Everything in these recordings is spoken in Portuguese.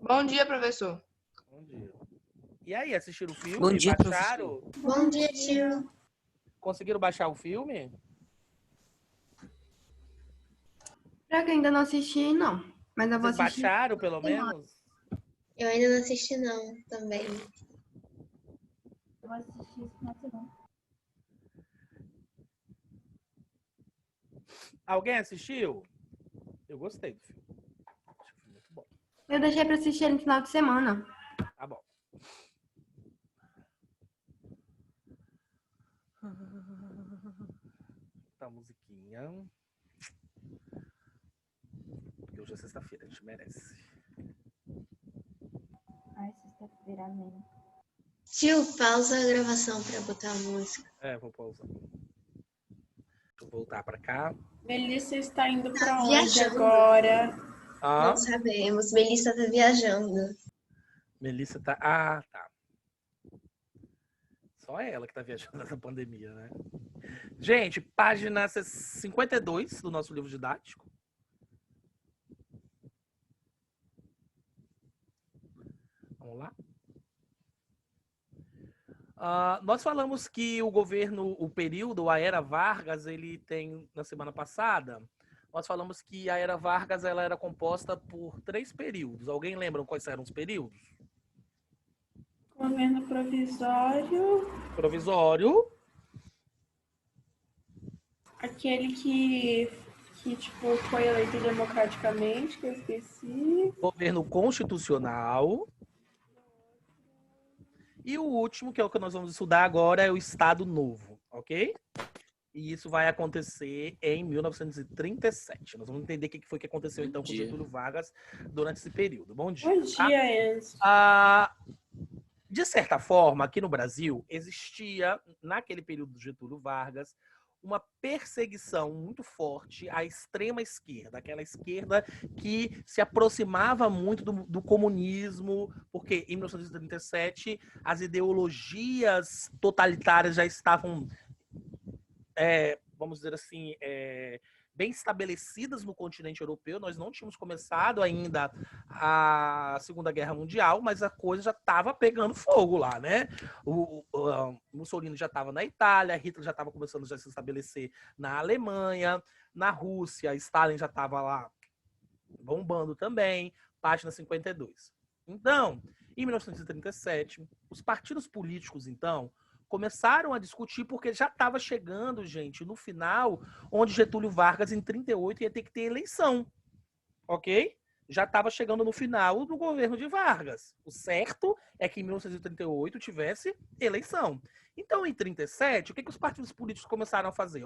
Bom dia, professor. Bom dia. E aí, assistiram o filme? Bom dia, Baixaram? Bom dia, tio. Conseguiram baixar o filme? Pior que ainda não assisti, não. Mas eu vou Vocês assistir. baixaram, pelo menos? Eu ainda não assisti, não, também. Eu vou assistir esse final de semana. Alguém assistiu? Eu gostei do filme. Acho que foi muito bom. Eu deixei pra assistir ele no final de semana. Tá bom. Tá a musiquinha. Porque hoje é sexta-feira, a gente merece. Ai, sexta-feira, amém. Tio, pausa a gravação pra botar a música. Vou pausar. Deixa eu voltar pra cá. Melissa está indo para onde viajando. agora? Não sabemos. Melissa tá viajando. Melissa tá... Ah, tá. Só ela que tá viajando nessa pandemia, né? Gente, página 52 do nosso livro didático. Vamos lá. Nós falamos que o governo, o período, a Era Vargas, ele tem, na semana passada, nós falamos que a Era Vargas ela era composta por 3 períodos. Alguém lembra quais eram os períodos? Governo provisório. Provisório. Aquele que tipo, foi eleito democraticamente, que eu esqueci. Governo constitucional. E o último, que é o que nós vamos estudar agora, é o Estado Novo, ok? E isso vai acontecer em 1937. Nós vamos entender o que foi que aconteceu, então, com Getúlio Vargas durante esse período. Bom dia. Bom dia, Enzo. De certa forma, aqui no Brasil, existia, naquele período do Getúlio Vargas, uma perseguição muito forte à extrema esquerda, aquela esquerda que se aproximava muito do comunismo, porque em 1937 as ideologias totalitárias já estavam, vamos dizer assim, bem estabelecidas no continente europeu. Nós não tínhamos começado ainda a Segunda Guerra Mundial, mas a coisa já estava pegando fogo lá, né? O Mussolini já estava na Itália, Hitler já estava começando a se estabelecer na Alemanha, na Rússia, Stalin já estava lá bombando também, página 52. Então, em 1937, os partidos políticos, então, começaram a discutir porque já estava chegando, gente, no final, onde Getúlio Vargas, em 38, ia ter que ter eleição, ok? Já estava chegando no final do governo de Vargas. O certo é que em 1938 tivesse eleição. Então, em 37, o que os partidos políticos começaram a fazer?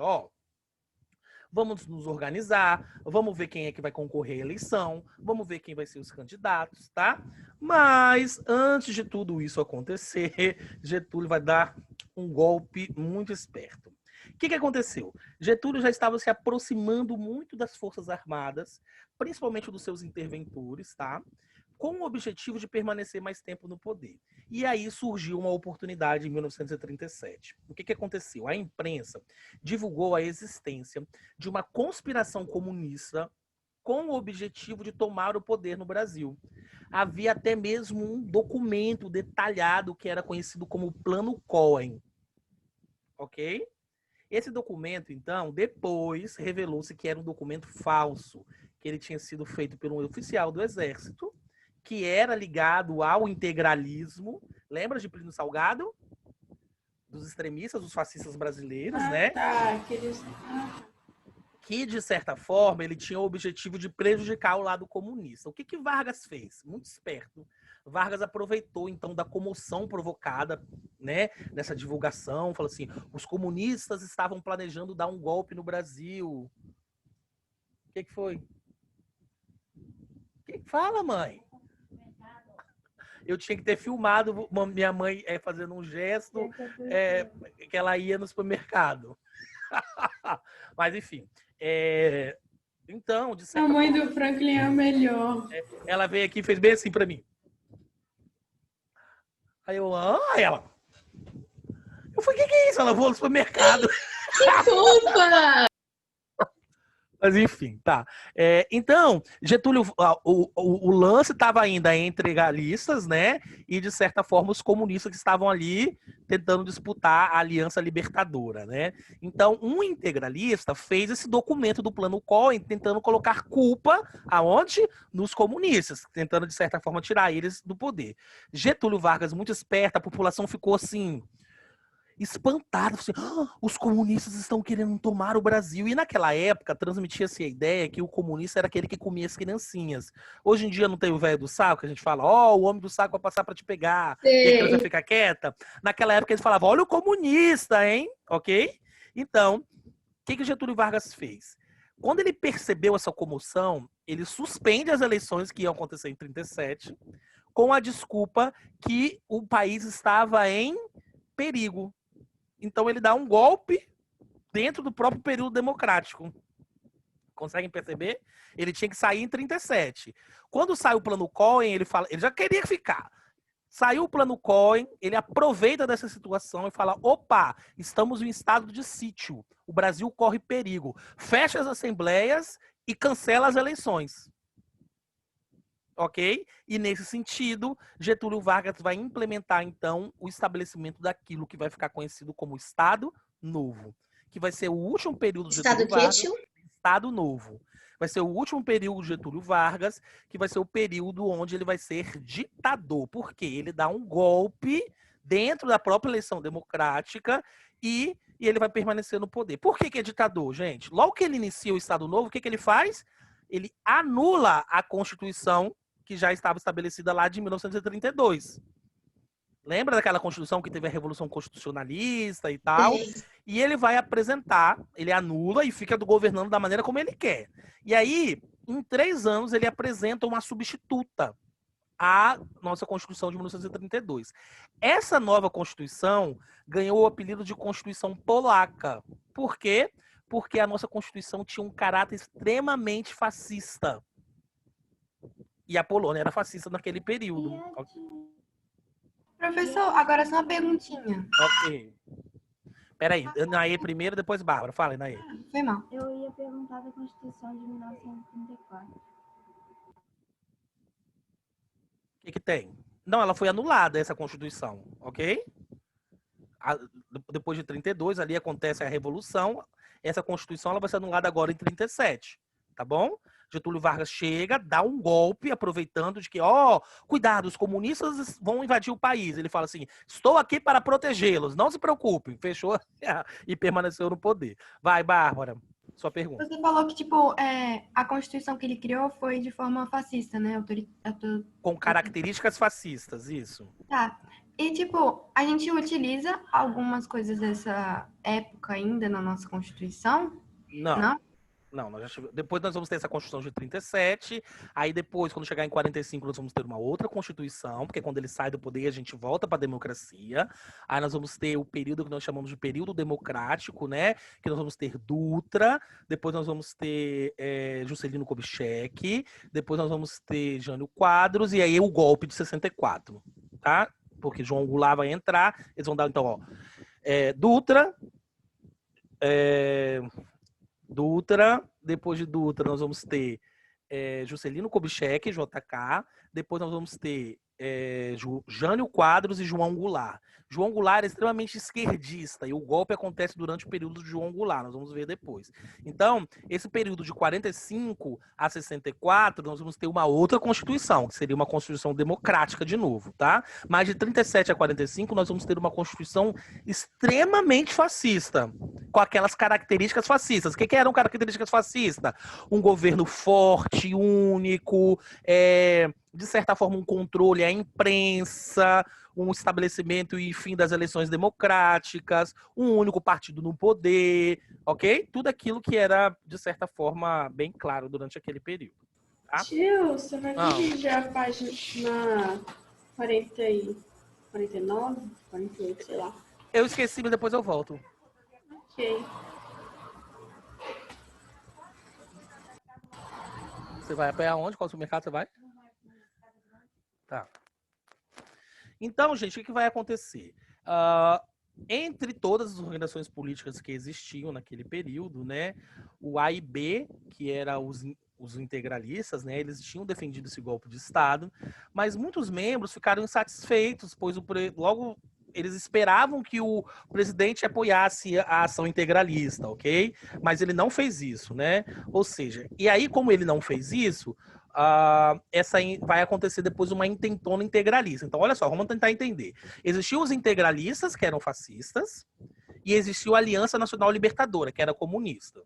Vamos nos organizar, vamos ver quem é que vai concorrer à eleição, vamos ver quem vai ser os candidatos, tá? Mas, antes de tudo isso acontecer, Getúlio vai dar um golpe muito esperto. O que aconteceu? Getúlio já estava se aproximando muito das Forças Armadas, principalmente dos seus interventores, tá? Com o objetivo de permanecer mais tempo no poder. E aí surgiu uma oportunidade em 1937. O que aconteceu? A imprensa divulgou a existência de uma conspiração comunista com o objetivo de tomar o poder no Brasil. Havia até mesmo um documento detalhado que era conhecido como Plano Cohen. Ok? Esse documento, então, depois revelou-se que era um documento falso, que ele tinha sido feito por um oficial do Exército, que era ligado ao integralismo. Lembra de Plínio Salgado? Dos extremistas, dos fascistas brasileiros, né? Tá, aqueles... Que, de certa forma, ele tinha o objetivo de prejudicar o lado comunista. O que Vargas fez? Muito esperto. Vargas aproveitou, então, da comoção provocada, né, nessa divulgação. Falou assim, os comunistas estavam planejando dar um golpe no Brasil. O que foi? Fala, mãe. Eu tinha que ter filmado minha mãe fazendo um gesto que ela ia no supermercado. Mas, enfim. Então, de certa A mãe forma, do Franklin é a melhor. ela veio aqui e fez bem assim pra mim. Aí ela... Eu falei, o que é isso? Ela voou no supermercado. Que culpa! Mas enfim, tá. Então, Getúlio, o lance estava ainda entre galistas, né? E, de certa forma, os comunistas que estavam ali tentando disputar a Aliança Libertadora, né? Então, um integralista fez esse documento do Plano Cohen tentando colocar culpa aonde? Nos comunistas, tentando, de certa forma, tirar eles do poder. Getúlio Vargas, muito esperto, a população ficou assim espantado, assim, os comunistas estão querendo tomar o Brasil. E naquela época transmitia-se a ideia que o comunista era aquele que comia as criancinhas. Hoje em dia não tem o velho do saco, que a gente fala, o homem do saco vai passar para te pegar, e a criança fica quieta. Naquela época eles falavam, olha o comunista, hein? Ok? Então, o que Getúlio Vargas fez? Quando ele percebeu essa comoção, ele suspende as eleições que iam acontecer em 37, com a desculpa que o país estava em perigo. Então ele dá um golpe dentro do próprio período democrático. Conseguem perceber? Ele tinha que sair em 37. Quando sai o Plano Cohen, ele já queria ficar. Saiu o Plano Cohen, ele aproveita dessa situação e fala, opa, estamos em estado de sítio. O Brasil corre perigo. Fecha as assembleias e cancela as eleições. Ok? E nesse sentido, Getúlio Vargas vai implementar, então, o estabelecimento daquilo que vai ficar conhecido como Estado Novo, que vai ser o último período de Getúlio Vargas. Estado Novo. Vai ser o último período de Getúlio Vargas, que vai ser o período onde ele vai ser ditador. Por quê? Ele dá um golpe dentro da própria eleição democrática e ele vai permanecer no poder. Por que é ditador, gente? Logo que ele inicia o Estado Novo, o que ele faz? Ele anula a Constituição que já estava estabelecida lá de 1932. Lembra daquela Constituição que teve a Revolução Constitucionalista e tal? E ele vai apresentar, ele anula e fica governando da maneira como ele quer. E aí, em 3 anos, ele apresenta uma substituta à nossa Constituição de 1932. Essa nova Constituição ganhou o apelido de Constituição Polaca. Por quê? Porque a nossa Constituição tinha um caráter extremamente fascista. E a Polônia era fascista naquele período. Professor, agora só uma perguntinha. Ok. Peraí, Naê primeiro, depois Bárbara. Fala, Naê. Foi mal. Eu ia perguntar da Constituição de 1934. O que tem? Não, ela foi anulada, essa Constituição, ok? Depois de 32, ali acontece a Revolução. Essa Constituição ela vai ser anulada agora em 37, tá bom? Getúlio Vargas chega, dá um golpe, aproveitando de que, cuidado, os comunistas vão invadir o país. Ele fala assim, estou aqui para protegê-los, não se preocupem. Fechou e permaneceu no poder. Vai, Bárbara, sua pergunta. Você falou que, tipo, a Constituição que ele criou foi de forma fascista, né? Com características fascistas, isso. Tá. E, tipo, a gente utiliza algumas coisas dessa época ainda na nossa Constituição? Não. Não, depois nós vamos ter essa Constituição de 37, aí depois, quando chegar em 45, nós vamos ter uma outra Constituição, porque quando ele sai do poder, a gente volta para a democracia. Aí nós vamos ter o período que nós chamamos de período democrático, né? Que nós vamos ter Dutra, depois nós vamos ter Juscelino Kubitschek, depois nós vamos ter Jânio Quadros, e aí o golpe de 64, tá? Porque João Goulart vai entrar, eles vão dar, então, Dutra, depois de Dutra nós vamos ter Juscelino Kubitschek, JK, depois nós vamos ter Jânio Quadros e João Goulart. João Goulart é extremamente esquerdista e o golpe acontece durante o período de João Goulart, nós vamos ver depois. Então, esse período de 45 a 64, nós vamos ter uma outra Constituição, que seria uma Constituição democrática de novo, tá? Mas de 37 a 45, nós vamos ter uma Constituição extremamente fascista, com aquelas características fascistas. O que eram características fascistas? Um governo forte, único, de certa forma um controle à imprensa, um estabelecimento e fim das eleições democráticas, um único partido no poder, ok? Tudo aquilo que era, de certa forma, bem claro durante aquele período. Tá? Tio, você vai dirigir a página 49, 48, sei lá. Eu esqueci, mas depois eu volto. Ok. Você vai a pé aonde? Qual supermercado você vai? Tá. Então, gente, o que vai acontecer? Entre todas as organizações políticas que existiam naquele período, né, o A e B, que eram os integralistas, né, eles tinham defendido esse golpe de Estado, mas muitos membros ficaram insatisfeitos, pois logo eles esperavam que o presidente apoiasse a ação integralista, ok? Mas ele não fez isso, né? Ou seja, e aí como ele não fez isso, vai acontecer depois uma intentona integralista. Então, olha só, vamos tentar entender. Existiam os integralistas, que eram fascistas, e existiu a Aliança Nacional Libertadora, que era comunista.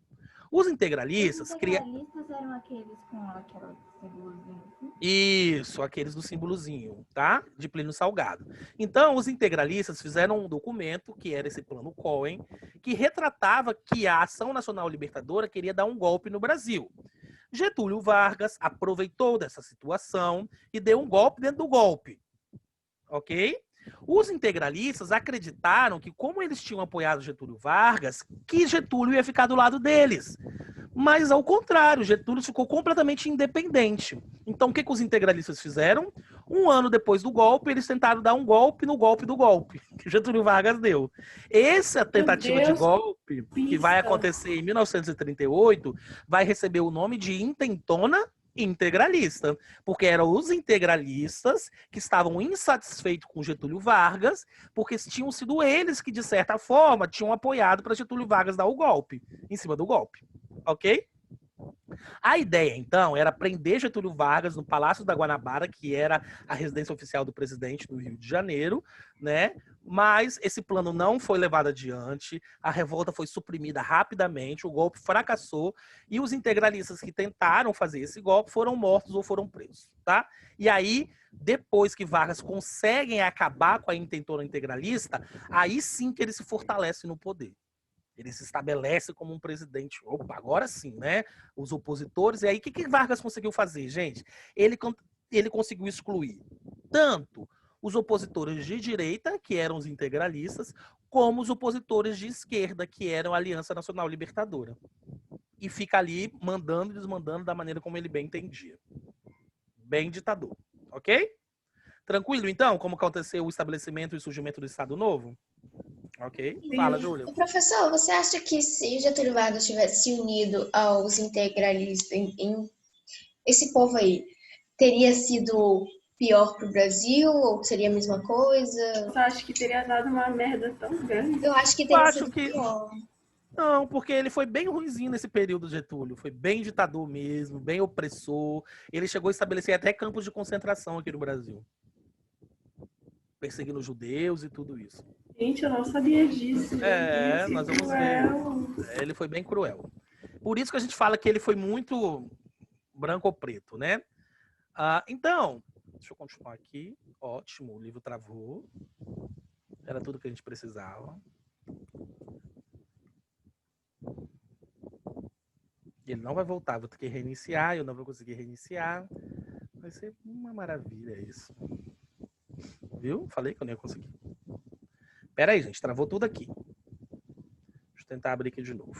Os integralistas... Os integralistas eram aqueles com aquela símbolozinho assim? Isso, aqueles do símbolozinho, tá? De Plínio Salgado. Então, os integralistas fizeram um documento, que era esse Plano Cohen, que retratava que a Ação Nacional Libertadora queria dar um golpe no Brasil. Getúlio Vargas aproveitou dessa situação e deu um golpe dentro do golpe. Ok? Os integralistas acreditaram que, como eles tinham apoiado Getúlio Vargas, que Getúlio ia ficar do lado deles. Mas, ao contrário, Getúlio ficou completamente independente. Então, o que os integralistas fizeram? Um ano depois do golpe, eles tentaram dar um golpe no golpe do golpe, que Getúlio Vargas deu. Essa tentativa de golpe, que vai acontecer em 1938, vai receber o nome de intentona integralista, porque eram os integralistas que estavam insatisfeitos com Getúlio Vargas, porque tinham sido eles que, de certa forma, tinham apoiado para Getúlio Vargas dar o golpe, em cima do golpe. Ok? A ideia, então, era prender Getúlio Vargas no Palácio da Guanabara, que era a residência oficial do presidente do Rio de Janeiro, né? Mas esse plano não foi levado adiante, a revolta foi suprimida rapidamente, o golpe fracassou e os integralistas que tentaram fazer esse golpe foram mortos ou foram presos, tá? E aí, depois que Vargas conseguem acabar com a intentona integralista, aí sim que ele se fortalece no poder. Ele se estabelece como um presidente. Opa, agora sim, né? Os opositores. E aí, o que Vargas conseguiu fazer, gente? Ele conseguiu excluir tanto os opositores de direita, que eram os integralistas, como os opositores de esquerda, que eram a Aliança Nacional Libertadora. E fica ali mandando e desmandando da maneira como ele bem entendia. Bem ditador. Ok? Tranquilo, então, como aconteceu o estabelecimento e o surgimento do Estado Novo? Ok? Fala, Júlia. Professor, você acha que se Getúlio Vargas tivesse se unido aos integralistas, esse povo aí, teria sido pior para o Brasil ou seria a mesma coisa? Eu acho que teria dado uma merda tão grande. Eu acho que teria sido pior. Não, porque ele foi bem ruinzinho nesse período, Getúlio. Foi bem ditador mesmo, bem opressor. Ele chegou a estabelecer até campos de concentração aqui no Brasil. Perseguindo judeus e tudo isso. Gente, eu não sabia disso. Nós vamos ver. Ele foi bem cruel. Por isso que a gente fala que ele foi muito branco ou preto, né? Então, deixa eu continuar aqui. Ótimo, o livro travou. Era tudo que a gente precisava. Ele não vai voltar, vou ter que reiniciar, eu não vou conseguir reiniciar. Vai ser uma maravilha isso. Viu? Falei que eu não ia conseguir. Pera aí, gente, travou tudo aqui. Deixa eu tentar abrir aqui de novo.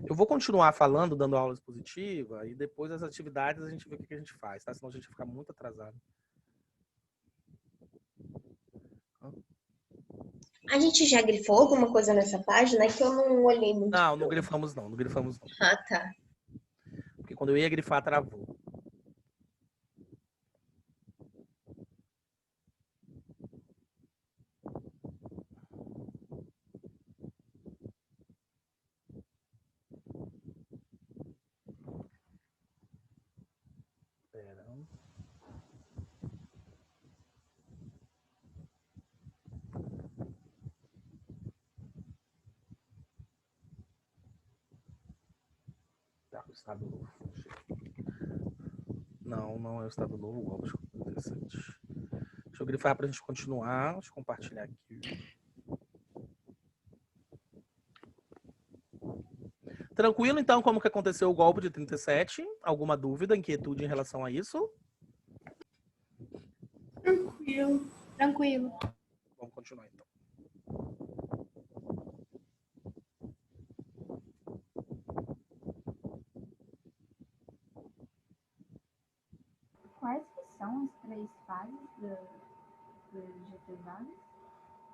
Eu vou continuar falando, dando aula expositiva, e depois as atividades a gente vê o que a gente faz, tá? Senão a gente vai ficar muito atrasado. A gente já grifou alguma coisa nessa página que eu não olhei muito. Não grifamos não, não grifamos não. Ah, tá. Porque quando eu ia grifar, travou. Estado Novo. Não é o Estado Novo, o golpe interessante. Deixa eu grifar para a gente continuar. Deixa eu compartilhar aqui. Tranquilo, então, como que aconteceu o golpe de 37? Alguma dúvida, inquietude em relação a isso? Tranquilo. Vamos continuar, então. Quais que são as 3 fases do Getúlio Vargas?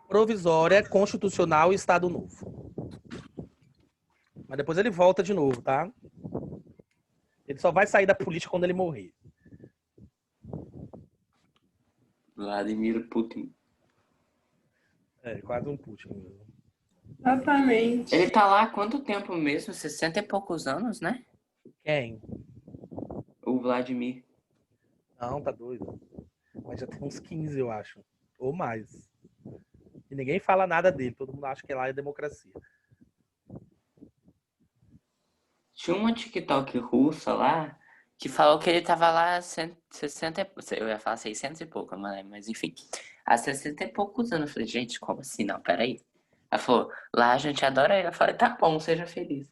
provisória, constitucional e Estado Novo. Mas depois ele volta de novo, tá? Ele só vai sair da política quando ele morrer. Vladimir Putin. É, quase um Putin mesmo. Exatamente. Ele tá lá há quanto tempo mesmo? 60 e poucos anos, né? Quem? O Vladimir. Não, tá doido. Mas já tem uns 15, eu acho. Ou mais. E ninguém fala nada dele. Todo mundo acha que lá é democracia. Tinha uma TikTok russa lá que falou que ele tava lá há 60 eu ia falar 600 e pouco, mas enfim, há 60 e poucos anos. Eu falei, gente, como assim? Não, peraí. Ela falou, lá a gente adora ele. Eu falei, tá bom, seja feliz.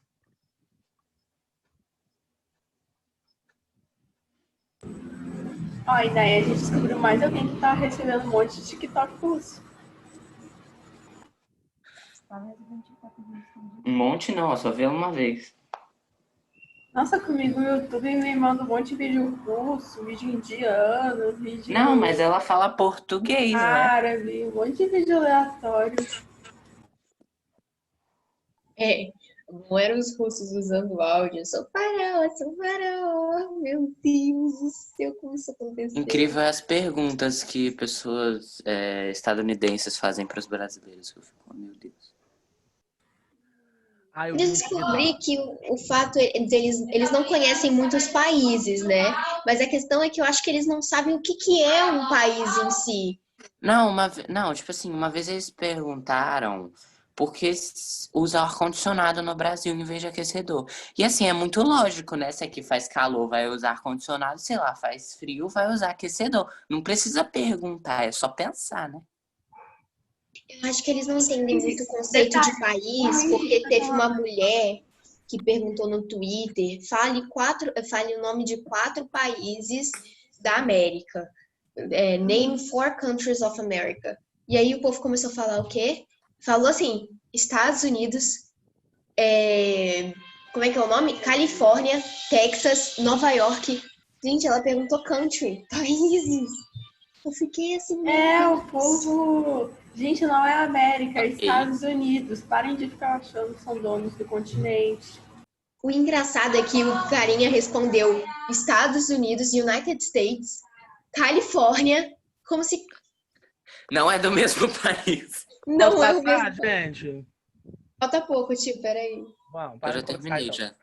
Ó, e daí a gente descobriu mais alguém que tá recebendo um monte de TikTok russo. Um monte não, eu só vi uma vez. Nossa, comigo o YouTube me manda um monte de vídeo russo, vídeo indiano, vídeo Não, mas ela fala português, né? árabe, um monte de vídeo aleatório. É, não eram os russos usando áudio. Sou faraó. Meu Deus do céu, como isso aconteceu? Incrível as perguntas que pessoas estadunidenses fazem para os brasileiros. Eu fico, meu Deus. Ah, eu Eu vi um descobri que o fato deles, eles não conhecem muitos países, né? Mas a questão é que eu acho que eles não sabem o que é um país em si. Não, tipo assim, uma vez eles perguntaram por que usa ar-condicionado no Brasil em vez de aquecedor. E assim, é muito lógico, né? Se aqui faz calor, vai usar ar-condicionado, sei lá, faz frio, vai usar aquecedor. Não precisa perguntar, é só pensar, né? Eu acho que eles não entendem muito o conceito de país, porque teve uma mulher que perguntou no Twitter, fale o nome de 4 países da América. Name 4 countries of America. E aí o povo começou a falar o quê? Falou assim, Estados Unidos, como é que é o nome? Califórnia, Texas, Nova York. Gente, ela perguntou country, países. Eu fiquei assim, O povo... Gente, não é América, é Estados Unidos. Parem de ficar achando que são donos do continente. O engraçado é que o carinha respondeu Estados Unidos, United States, Califórnia, como se Não é do mesmo país. não Posso é o passar, mesmo. gente? Falta pouco, tio, peraí. Vamos, Eu para já de conversar, terminei, então. já.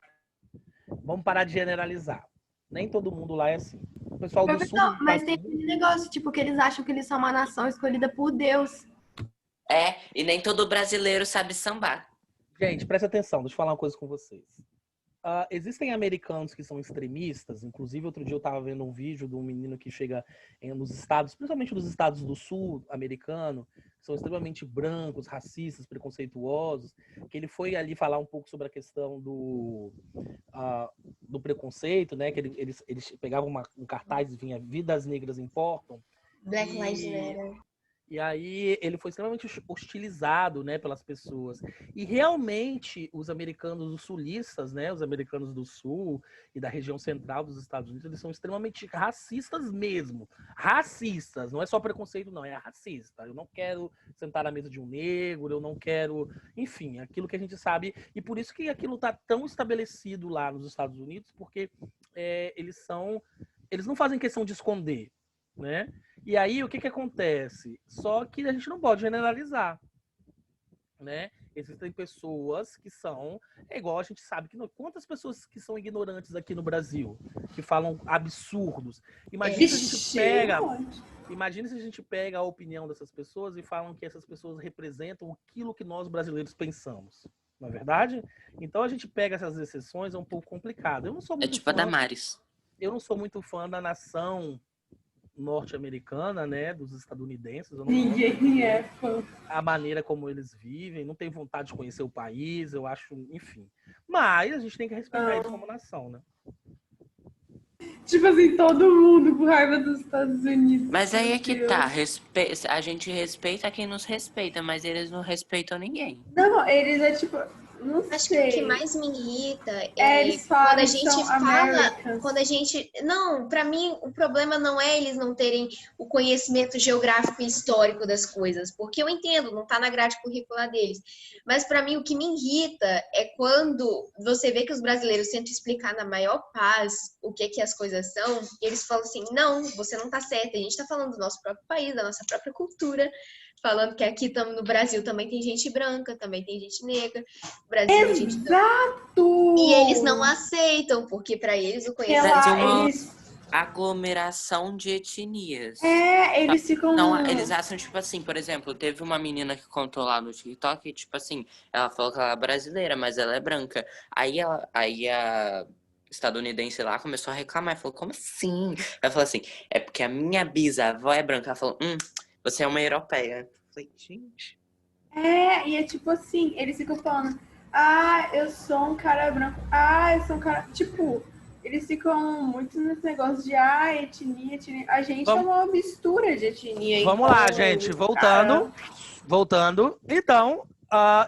Vamos parar de generalizar. Nem todo mundo lá é assim. O pessoal do sul... Professor, mas tem aquele negócio, tipo, que eles acham que eles são uma nação escolhida por Deus. E nem todo brasileiro sabe sambar. Gente, presta atenção, deixa eu falar uma coisa com vocês. Existem americanos que são extremistas, inclusive outro dia eu estava vendo um vídeo de um menino que chega nos estados, principalmente nos estados do sul americano, que são extremamente brancos, racistas, preconceituosos, que ele foi ali falar um pouco sobre a questão do preconceito, né? Que eles pegavam um cartaz e vinha Vidas Negras Importam. Black Lives Matter. E aí ele foi extremamente hostilizado, né, pelas pessoas. E realmente os americanos sulistas, né, os americanos do sul e da região central dos Estados Unidos, eles são extremamente racistas mesmo. Racistas, não é só preconceito não, é racista. Eu não quero sentar na mesa de um negro, eu não quero, enfim, aquilo que a gente sabe. E por isso que aquilo está tão estabelecido lá nos Estados Unidos, porque eles não fazem questão de esconder, né? E aí, o que acontece? Só que a gente não pode generalizar, né? Existem pessoas que são... É igual a gente sabe que... Quantas pessoas que são ignorantes aqui no Brasil? Que falam absurdos. Imagina se a gente pega a opinião dessas pessoas e falam que essas pessoas representam aquilo que nós brasileiros pensamos. Não é verdade? Então, a gente pega essas exceções, é um pouco complicado. Eu não sou muito É tipo a Damares. Eu não sou muito fã da nação norte-americana, né, dos estadunidenses. Eu não Ninguém é fã. a maneira como eles vivem, não tenho vontade de conhecer o país, eu acho, enfim. Mas a gente tem que respeitar eles como nação, né? Tipo assim, todo mundo com raiva dos Estados Unidos. Mas aí é que Meu tá, Deus. a gente respeita quem nos respeita, mas eles não respeitam ninguém. Não, eles é tipo... Não Acho que o que sei. mais me irrita Eles quando falam a que gente são fala, Americans. quando a gente. Não, para mim o problema não é eles não terem o conhecimento geográfico e histórico das coisas, porque eu entendo, não tá na grade curricular deles. Mas para mim o que me irrita é quando você vê que os brasileiros tentam explicar na maior paz o que as coisas são, e eles falam assim: não, você não tá certa, a gente tá falando do nosso próprio país, da nossa própria cultura. Falando que aqui no Brasil também tem gente branca, também tem gente negra. O Brasil a gente Exato! e eles não aceitam, porque para eles o Porque conhecimento Brasil é lá uma eles. aglomeração de etnias. Eles ficam. Então, eles acham, tipo assim, por exemplo, teve uma menina que contou lá no TikTok, tipo assim, ela falou que ela é brasileira, mas ela é branca. Aí a estadunidense lá começou a reclamar, falou, como assim? Ela falou assim, é porque a minha bisavó é branca. Ela falou, você é uma europeia. Eu falei, gente. E é tipo assim, eles ficam falando, eu sou um cara branco, eu sou um cara. Tipo, eles ficam muito nesse negócio de etnia, etnia. A gente é uma mistura de etnia. Vamos então, lá, gente. cara, Voltando. Então,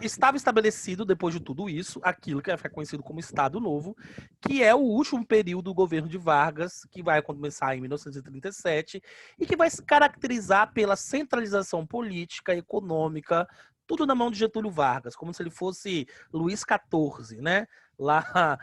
estava estabelecido, depois de tudo isso, aquilo que vai ficar conhecido como Estado Novo, que é o último período do governo de Vargas, que vai começar em 1937, e que vai se caracterizar pela centralização política, econômica, tudo na mão de Getúlio Vargas, como se ele fosse Luís XIV, né? Lá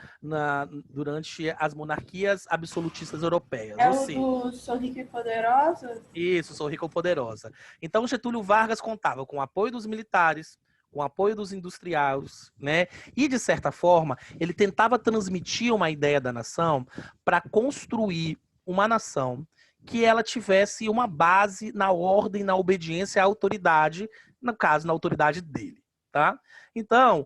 durante as monarquias absolutistas europeias. É Ou o seja, do Sou Rica e Poderosa? isso, sou rica ou poderosa. Então, Getúlio Vargas contava com o apoio dos militares, com o apoio dos industriais, né? E, de certa forma, ele tentava transmitir uma ideia da nação para construir uma nação que ela tivesse uma base na ordem, na obediência à autoridade, no caso, na autoridade dele, tá? Então,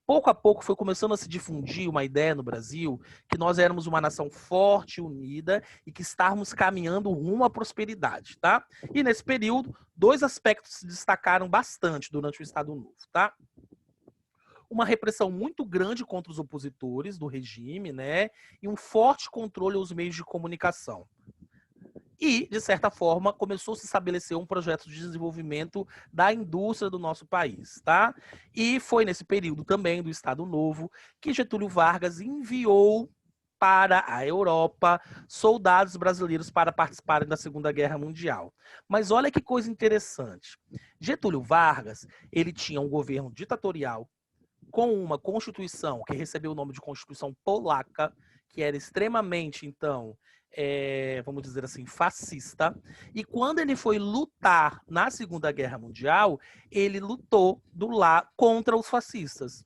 pouco a pouco foi começando a se difundir uma ideia no Brasil que nós éramos uma nação forte, unida e que estávamos caminhando rumo à prosperidade, tá? E nesse período, dois aspectos se destacaram bastante durante o Estado Novo, tá? Uma repressão muito grande contra os opositores do regime, né? E um forte controle aos meios de comunicação. E, de certa forma, começou a se estabelecer um projeto de desenvolvimento da indústria do nosso país, tá? E foi nesse período também do Estado Novo que Getúlio Vargas enviou para a Europa soldados brasileiros para participarem da Segunda Guerra Mundial. Mas olha que coisa interessante. Getúlio Vargas, ele tinha um governo ditatorial com uma constituição que recebeu o nome de Constituição Polaca, que era extremamente, então, vamos dizer assim, fascista. E quando ele foi lutar na Segunda Guerra Mundial, ele lutou contra os fascistas.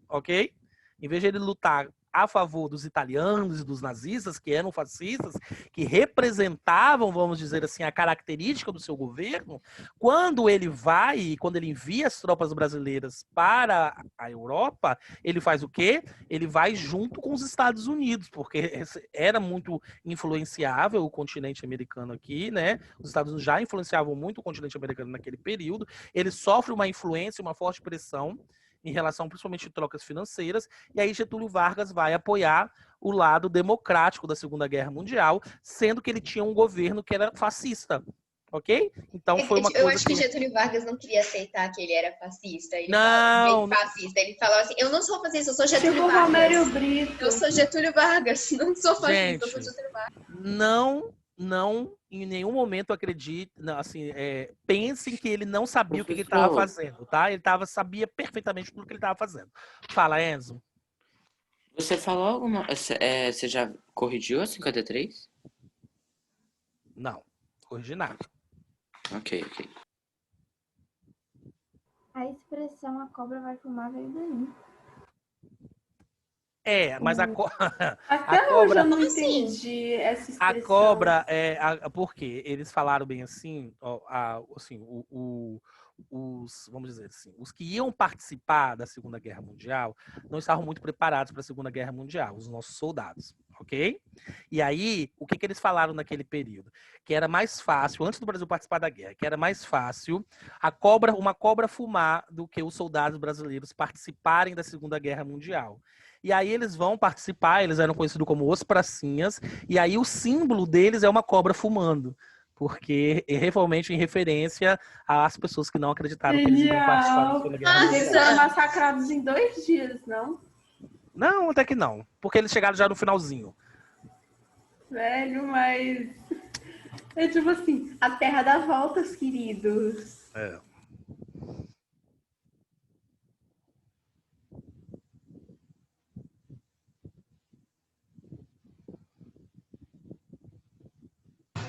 Ok? Em vez de ele lutar a favor dos italianos e dos nazistas, que eram fascistas, que representavam, vamos dizer assim, a característica do seu governo, quando ele envia as tropas brasileiras para a Europa, ele faz o quê? Ele vai junto com os Estados Unidos, porque era muito influenciável o continente americano aqui, né? Os Estados Unidos já influenciavam muito o continente americano naquele período. Ele sofre uma influência, uma forte pressão em relação principalmente a trocas financeiras, e aí Getúlio Vargas vai apoiar o lado democrático da Segunda Guerra Mundial, sendo que ele tinha um governo que era fascista, ok? Então foi uma coisa eu acho que Getúlio Vargas não queria aceitar que ele era fascista. Ele não, falava, fascista. Ele falava assim, eu não sou fascista, eu sou Getúlio Tipo Vargas. Romero Brito. Eu sou Getúlio Vargas, não sou fascista, gente, eu sou Getúlio Vargas. Não, em nenhum momento acredite, não, assim, pensem que ele não sabia o que ele Professor. estava fazendo, tá? Ele sabia perfeitamente tudo o que ele estava fazendo. Fala, Enzo. Você falou alguma... você já corrigiu a 53? Não, corrigi nada. Ok. A expressão a cobra vai fumar veio daí. Mas a Até a hoje cobra... eu não Como assim? entendi essa A expressão. cobra por quê? Eles falaram bem assim, assim, vamos dizer assim, os que iam participar da Segunda Guerra Mundial não estavam muito preparados para a Segunda Guerra Mundial, os nossos soldados, ok? E aí, o que eles falaram naquele período? Que era mais fácil, antes do Brasil participar da guerra, que era mais fácil uma cobra fumar do que os soldados brasileiros participarem da Segunda Guerra Mundial. E aí eles vão participar, eles eram conhecidos como os pracinhas, e aí o símbolo deles é uma cobra fumando. porque realmente em referência às pessoas que não acreditaram que eles iriam participar da Segunda Guerra Eles Mundial. foram massacrados em 2 dias, não? Não, até que não, porque eles chegaram já no finalzinho. Velho, mas... É tipo assim, a terra dá voltas, queridos. É.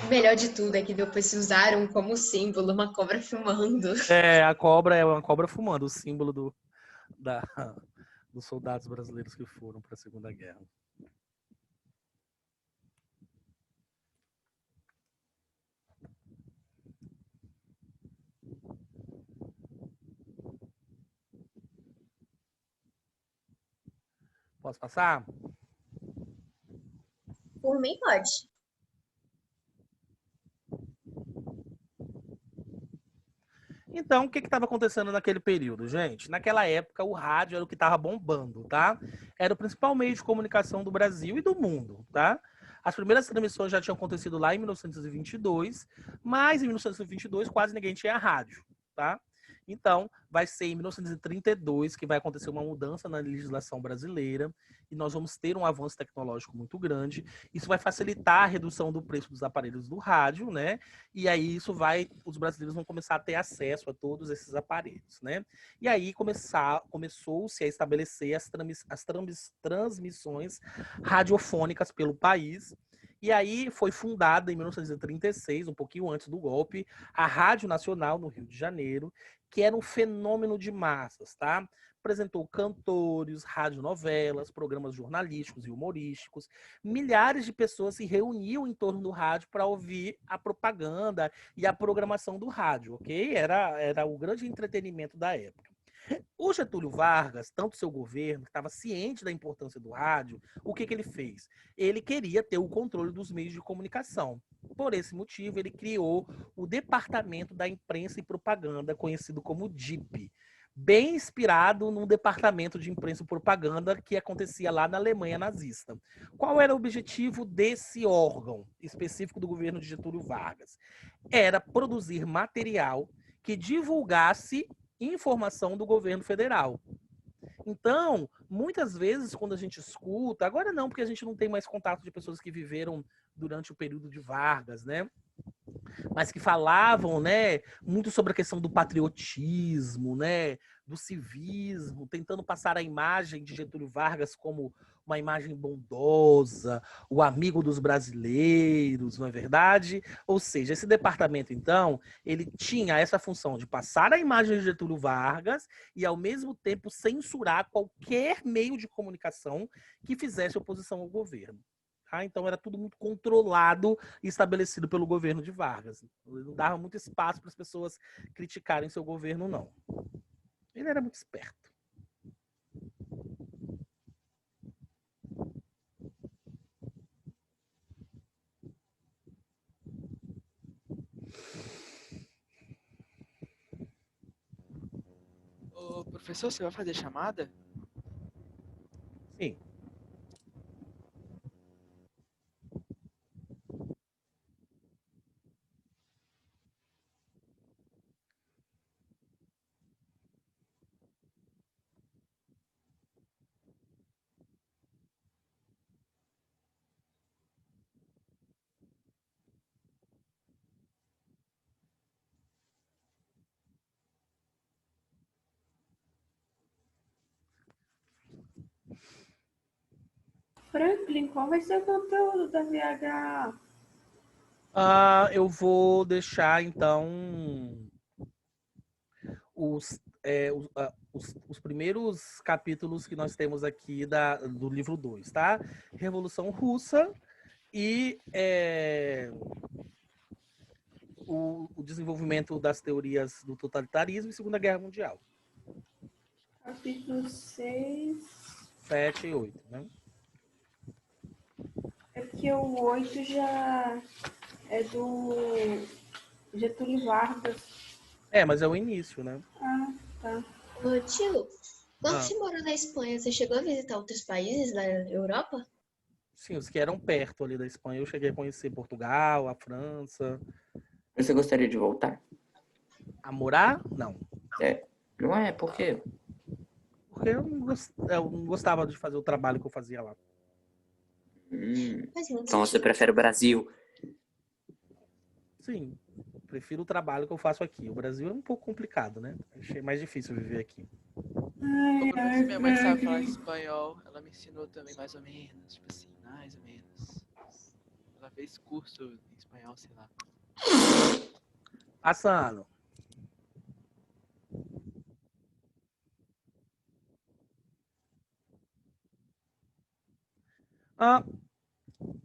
Melhor de tudo é que depois se usaram como símbolo uma cobra filmando. A cobra é uma cobra fumando, o símbolo dos soldados brasileiros que foram para a Segunda Guerra. Posso passar? Por mim, pode. Então, o que estava acontecendo naquele período, gente? Naquela época, o rádio era o que estava bombando, tá? Era o principal meio de comunicação do Brasil e do mundo, tá? As primeiras transmissões já tinham acontecido lá em 1922, mas em 1922 quase ninguém tinha rádio, tá? Então, vai ser em 1932 que vai acontecer uma mudança na legislação brasileira e nós vamos ter um avanço tecnológico muito grande. Isso vai facilitar a redução do preço dos aparelhos do rádio, né? E aí os brasileiros vão começar a ter acesso a todos esses aparelhos, né? E aí começou-se a estabelecer as transmissões radiofônicas pelo país. E aí foi fundada em 1936, um pouquinho antes do golpe, a Rádio Nacional no Rio de Janeiro, que era um fenômeno de massas, tá? Apresentou cantores, radionovelas, programas jornalísticos e humorísticos. Milhares de pessoas se reuniam em torno do rádio para ouvir a propaganda e a programação do rádio, ok? Era o grande entretenimento da época. O Getúlio Vargas, tanto seu governo, que estava ciente da importância do rádio, o que ele fez? Ele queria ter o controle dos meios de comunicação. Por esse motivo, ele criou o Departamento da Imprensa e Propaganda, conhecido como DIP, bem inspirado num departamento de imprensa e propaganda que acontecia lá na Alemanha nazista. Qual era o objetivo desse órgão específico do governo de Getúlio Vargas? Era produzir material que divulgasse informação do governo federal. Então, muitas vezes, quando a gente escuta, agora não, porque a gente não tem mais contato de pessoas que viveram durante o período de Vargas, né? Mas que falavam, né, muito sobre a questão do patriotismo, né, do civismo, tentando passar a imagem de Getúlio Vargas como uma imagem bondosa, o amigo dos brasileiros, não é verdade? Ou seja, esse departamento, então, ele tinha essa função de passar a imagem de Getúlio Vargas e, ao mesmo tempo, censurar qualquer meio de comunicação que fizesse oposição ao governo. Tá? Então, era tudo muito controlado e estabelecido pelo governo de Vargas. Ele não dava muito espaço para as pessoas criticarem seu governo, não. Ele era muito esperto. Ô, professor, você vai fazer chamada? Sim. Franklin, qual vai ser o conteúdo da VH? Eu vou deixar, então, os primeiros capítulos que nós temos aqui do livro 2, tá? Revolução Russa e o desenvolvimento das teorias do totalitarismo e Segunda Guerra Mundial. Capítulo 6. 7 e 8, né? É porque o 8 já é do Getúlio Vargas. Mas é o início, né? Ah, tá. Ô, tio, quando você morou na Espanha, você chegou a visitar outros países da Europa? Sim, os que eram perto ali da Espanha. Eu cheguei a conhecer Portugal, a França. Você gostaria de voltar? A morar? Não. É. Não é? Por quê? Porque eu não gostava de fazer o trabalho que eu fazia lá. Faz muito Então você sentido. prefere o Brasil? Sim, prefiro o trabalho que eu faço aqui. O Brasil é um pouco complicado, né? Achei mais difícil viver aqui. Ô, professor, minha mãe sabe falar espanhol. Ela me ensinou também mais ou menos. Tipo assim, mais ou menos. Ela fez curso em espanhol, sei lá. Passando. Ah,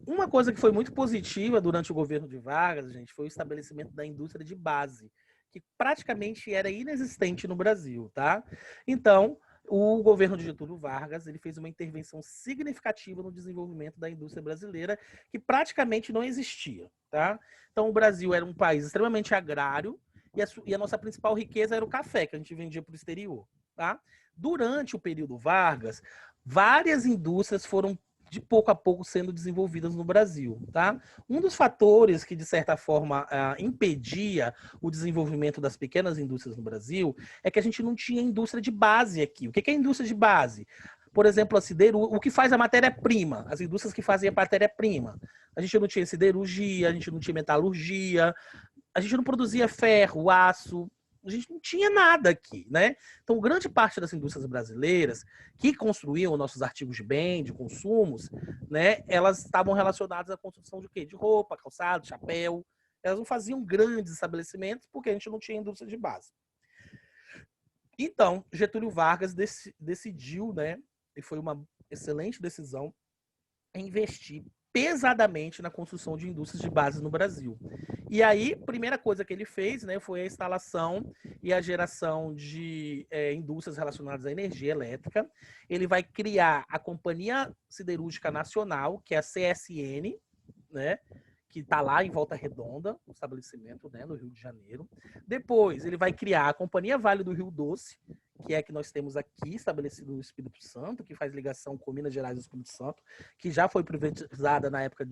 uma coisa que foi muito positiva durante o governo de Vargas, gente, foi o estabelecimento da indústria de base, que praticamente era inexistente no Brasil, tá? Então, o governo de Getúlio Vargas, ele fez uma intervenção significativa no desenvolvimento da indústria brasileira, que praticamente não existia, tá? Então, o Brasil era um país extremamente agrário e a nossa principal riqueza era o café, que a gente vendia para o exterior, tá? Durante o período Vargas, várias indústrias foram de pouco a pouco sendo desenvolvidas no Brasil, tá? Um dos fatores que de certa forma impedia o desenvolvimento das pequenas indústrias no Brasil é que a gente não tinha indústria de base aqui. O que é indústria de base? Por exemplo, a o que faz a matéria-prima, as indústrias que fazem a matéria-prima. A gente não tinha siderurgia, a gente não tinha metalurgia, a gente não produzia ferro, aço, a gente não tinha nada aqui, né? Então, grande parte das indústrias brasileiras que construíam nossos artigos de bem, de consumos, né? Elas estavam relacionadas à construção de quê? De roupa, calçado, chapéu. Elas não faziam grandes estabelecimentos porque a gente não tinha indústria de base. Então, Getúlio Vargas decidiu, né? E foi uma excelente decisão, investir pesadamente na construção de indústrias de base no Brasil. E aí, a primeira coisa que ele fez, né, foi a instalação e a geração de indústrias relacionadas à energia elétrica. Ele vai criar a Companhia Siderúrgica Nacional, que é a CSN, né, que está lá em Volta Redonda, um estabelecimento, né, no Rio de Janeiro. Depois, ele vai criar a Companhia Vale do Rio Doce, que é a que nós temos aqui estabelecido no Espírito Santo, que faz ligação com Minas Gerais e Espírito Santo, que já foi privatizada na época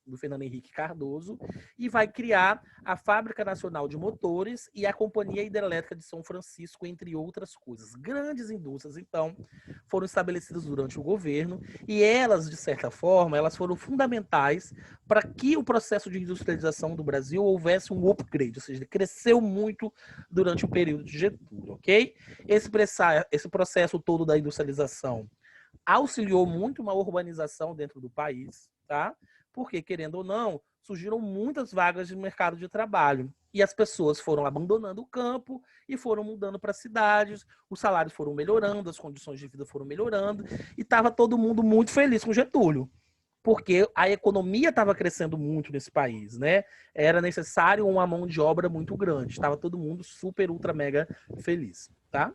do Fernando Henrique Cardoso, e vai criar a Fábrica Nacional de Motores e a Companhia Hidrelétrica de São Francisco, entre outras coisas. Grandes indústrias, então, foram estabelecidas durante o governo, e elas, de certa forma, elas foram fundamentais para que o processo de industrialização do Brasil houvesse um upgrade, ou seja, ele cresceu muito durante o período de Getúlio, ok? Esse processo todo da industrialização auxiliou muito uma urbanização dentro do país, tá? Porque, querendo ou não, surgiram muitas vagas de mercado de trabalho. E as pessoas foram abandonando o campo e foram mudando para cidades, os salários foram melhorando, as condições de vida foram melhorando, e estava todo mundo muito feliz com Getúlio, porque a economia estava crescendo muito nesse país, né? Era necessário uma mão de obra muito grande. Estava todo mundo super, ultra, mega feliz, tá?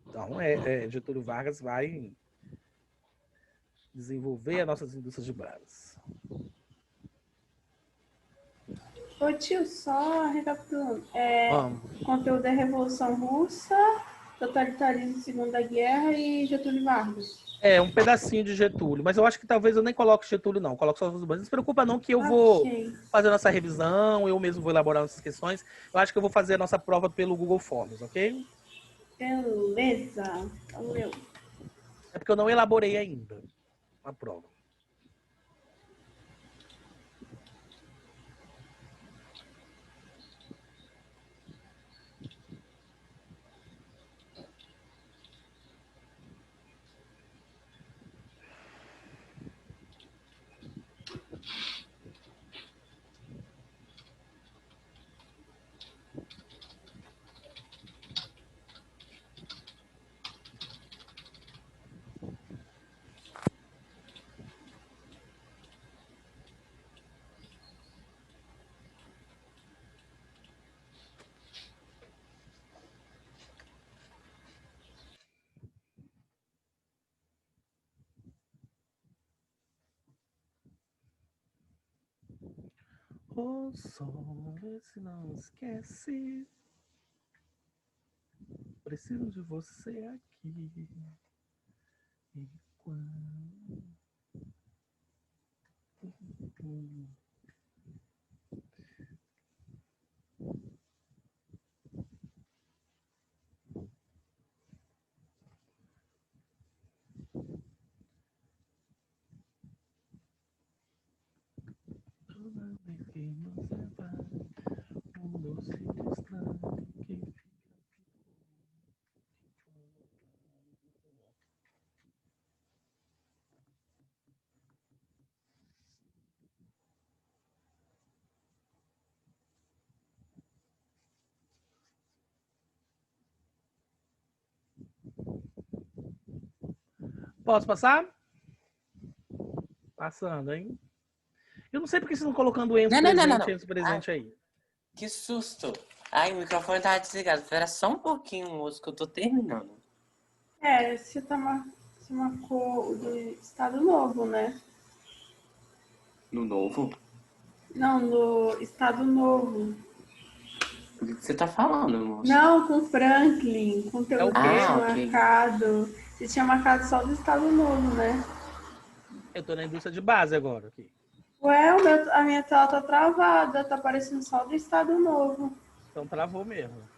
Então, Getúlio Vargas vai desenvolver as nossas indústrias de base. Ô tio, só recapitulando. Vamos. Conteúdo é Revolução Russa, Totalitarismo Segunda Guerra e Getúlio Vargas. Um pedacinho de Getúlio, mas eu acho que talvez eu nem coloque Getúlio, não. Coloco só os bandos. Não se preocupa, não, que eu vou Ok. fazer a nossa revisão, eu mesmo vou elaborar nossas questões. Eu acho que eu vou fazer a nossa prova pelo Google Forms, ok? Beleza. Valeu. É porque eu não elaborei ainda a prova. O sol, vê se não esquece. Preciso de você aqui. E quando Posso passar? Passando, hein? Eu não sei porque vocês estão colocando Enzo presente, Enzo presente aí. Que susto. Ai, o microfone tava desligado. Espera só um pouquinho, moço, que eu tô terminando. Você marcou o do Estado Novo, né? No novo? Não, no Estado Novo. O que você tá falando, moço? Não, com Franklin, com teu É o quê? Ok. marcado. Você tinha marcado só do Estado Novo, né? Eu tô na indústria de base agora aqui. Ué, a minha tela tá travada, tá aparecendo só do Estado Novo. Então travou mesmo.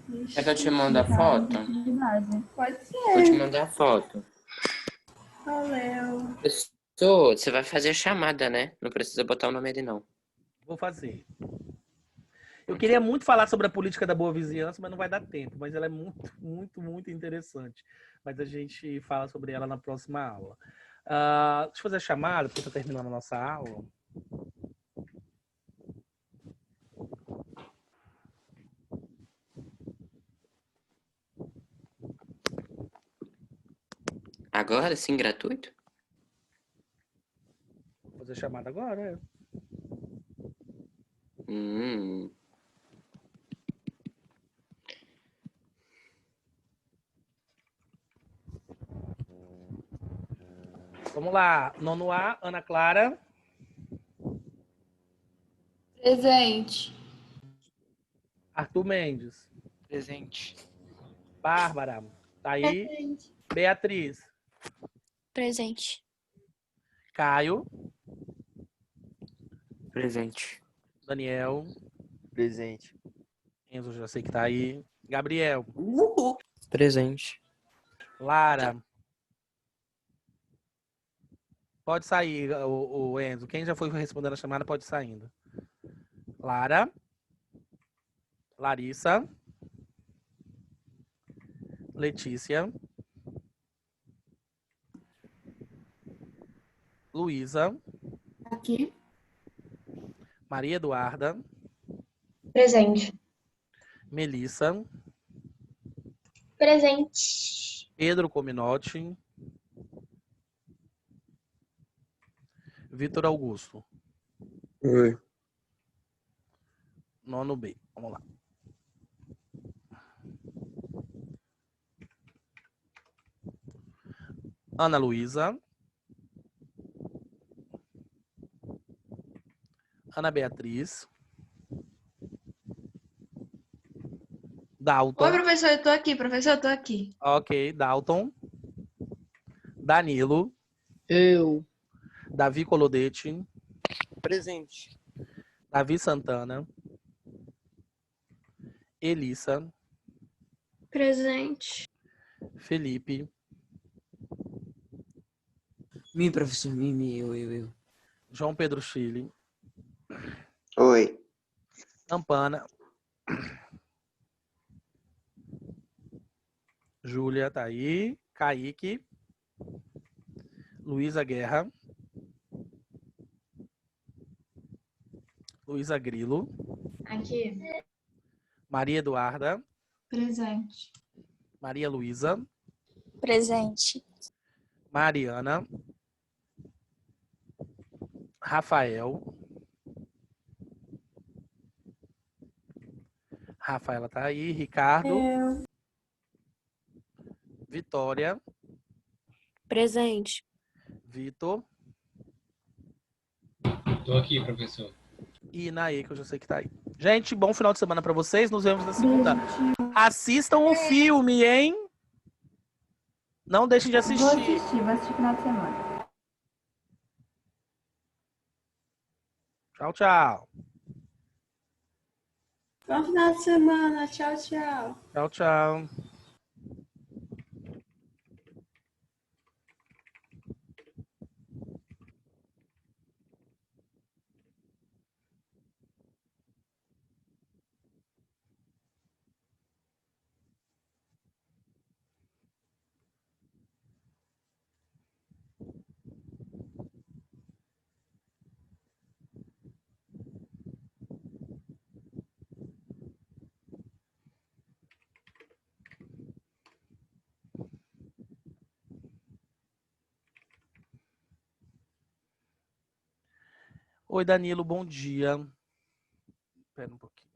Ixi, Quer que eu te mando a foto? De base. pode Vou te ser. mandar a foto. Valeu. Pessoa, você vai fazer a chamada, né? Não precisa botar o nome dele, não. Vou fazer. Eu queria muito falar sobre a política da boa vizinhança, mas não vai dar tempo. Mas ela é muito, muito, muito interessante. Mas a gente fala sobre ela na próxima aula. Deixa eu fazer a chamada, porque está terminando a nossa aula. Agora, sim, gratuito? Vou fazer a chamada agora. Vamos lá. Nono A, Ana Clara. Presente. Arthur Mendes. Presente. Bárbara. Tá aí. Presente. Beatriz. Presente. Caio. Presente. Daniel. Presente. Enzo, já sei que tá aí. Gabriel. Presente. Lara. Pode sair, o Enzo. Quem já foi respondendo a chamada pode ir saindo. Lara. Larissa. Letícia. Luísa. Aqui. Maria Eduarda. Presente. Melissa. Presente. Pedro Cominotti. Vitor Augusto. Oi. Nono B. Vamos lá. Ana Luísa. Ana Beatriz. Dalton. Oi, professor, eu tô aqui, professor, eu tô aqui. Ok, Dalton. Danilo. Eu. Davi Colodete. Presente. Davi Santana. Elissa. Presente. Felipe. Mim, professor, mim, eu. João Pedro Chile. Oi. Campana. Júlia tá aí. Kaique. Luísa Guerra. Luísa Grilo. Aqui. Maria Eduarda. Presente. Maria Luísa. Presente. Mariana. Rafael. Rafaela tá aí. Ricardo. Eu. Vitória. Presente. Vitor. Tô aqui, professor. E Inaê, que eu já sei que tá aí. Gente, bom final de semana pra vocês. Nos vemos na segunda. Assistam o filme, hein? Não deixem de assistir. Vou assistir final de semana. Tchau, tchau. Bom final de semana. Tchau, tchau. Tchau, tchau. Oi, Danilo, bom dia. Espera um pouquinho.